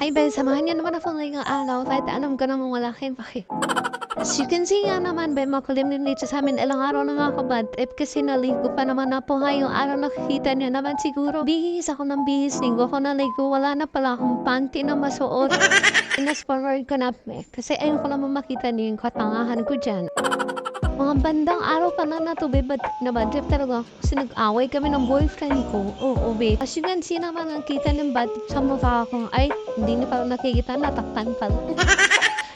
Hi, be, samahan niyo naman ako ngayong araw kahit alam ko namang wala kayong pake. As you can see nga naman, be, makulim din dito sa amin. Ilang araw na nga ako bad trip kasi naligo pa naman na po ngayong araw. Nakikita niyo naman siguro. Bihis ako ng bihis. Linggo ko naligo. Wala na pala akong panty na masuot. Inas-forward ko na, be, kasi ayun ko naman makita niyo yung katangahan ko dyan. Mga bandang araw pa na be, but na bad trip talaga ako kasi nag-away kami ng boyfriend ko. Oo, be. As you can see naman, nakita ng bad trip sa mukha ko. Ay, hindi niya pala nakikita, natakpan pala.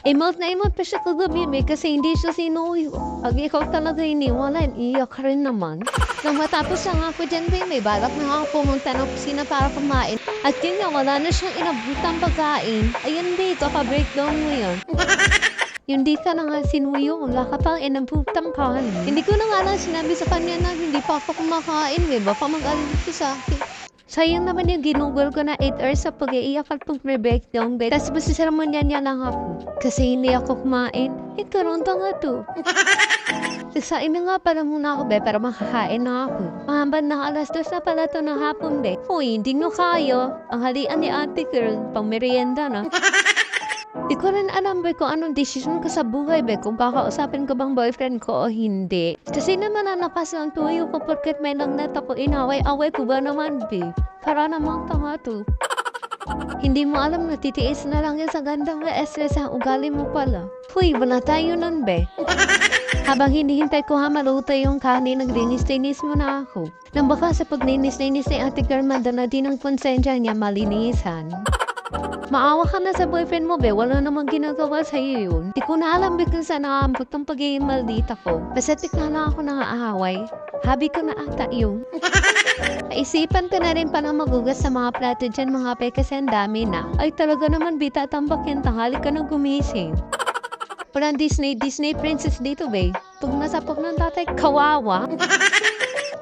Emote na emote pa siya kagabi, be, kasi hindi siya sinuyo. Pag ikaw talaga iniwalan, iyak ka rin naman. Nang matapos lang ako dyan, be, may balak na ako pumunta ng kusina para kumain. At yun nga, wala na siyang inabutang pagkain. Ayun, be, kaka-breakdown mo yun. Yung di ka na nga sinuyo, wala ka pang inabutang kan. Hindi ko na nga lang sinabi sa kanya na hindi pa ako kumakain, be, baka mag-alala sa akin. Sayang naman yung ginugol ko na 8 hours sa pag-iiyak at pag-breakdown, be. Tapos masasaraman niya lang ako. Kasi hindi ako kumain. Karoon pa nga to. Sasain na nga pala muna ako, be, para makakain na ako. Mahambad na 2:00 na pala to ng hapon, be. Uy, hindi nyo kaya. Ang halian ni ate girl, pang merienda na. Di ko rin alam, be, kung anong decision ko sa buhay, be, kung kakausapin ko bang boyfriend ko o hindi. Kasi naman nanakas lang tuyo ko porket may lang net ako inaway-away ko ba naman, be. Para namang tanga to. Hindi mo alam na titiis na lang yan sa gandang stress ang ugali mo pala. Huy, wala tayo nun, be. Habang hinihintay ko maluto yung kanin, naglinis-linis mo na ako. Nang baka sa paglinis-linis ni Ate Carmanda na din ang konsensya niya malinisan. Maawa ka na sa boyfriend mo, be. Wala namang ginagawa sa'yo yun. Di ko na alam, be, kung saan nakambot ang pagiging maldita ko. Basta tikna na ako ng aaway. Habi ko na ata yun. Naisipan ko na rin pala magugas sa mga plato dyan, mga pe, kasi ang dami na. Ay, talaga naman, be, tatambak yan. Tanghali ka na gumising. Parang Disney princess dito, be. Pag nasapok ng tatay, kawawa.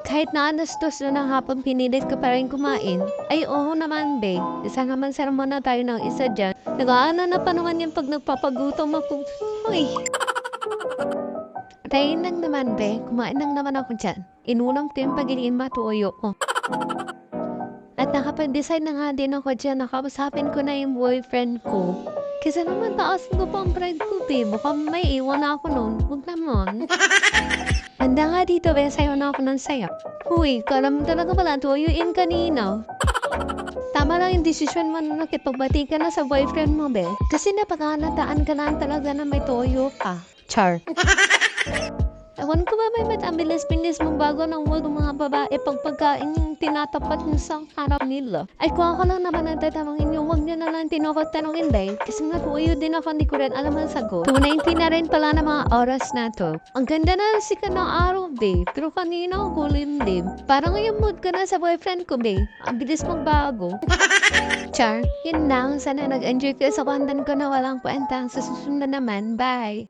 Kahit na 2:00 na ng hapon, pinilit ko pa rin kumain. Ay, oo naman, be. Isa naman sermon na tayo ng isa dyan. Nag-aano na pa naman yan pag nagpapagutom ako. Uy. Tayo lang naman, be. Kumain lang naman ako dyan. Inulam ko yung pagiging matuyo ko. At nakapag-decide na nga din ako dyan. Nakausapin ko na yung boyfriend ko. Kasi naman taas ko pa ang pride ko, be. Baka may iwan na ako nun. Huwag naman. Handa nga dito, be. Sayo na ako ng sayo. Uy, kala mo talaga pala tuyuin kanina. Tama lang yung desisyon mo na nakipagbati ka na sa boyfriend mo, be. Kasi napakalataan ka lang talaga na may toyo ka. Char. Ewan ko ba may matabilis-bilis mong bago ng world ng mga babae pag pagkain yung tinatapat nyo sa harap nila. Ay, kung ako lang naman natatanungin nyo, huwag nyo na lang tinukot-tanungin, be. Kasi nga tuyo din ako, hindi ko rin alam ang sagot. 2:90 na rin pala ng mga oras na to. Ang ganda na sikat ng araw, be. Pero kanina ako limlim. Parang ngayon mood ka na sa boyfriend ko, be. Ang bilis magbago. Char, yun lang. Sana nag-enjoy kayo sa content ko na walang kwenta. Sa susunod naman, bye!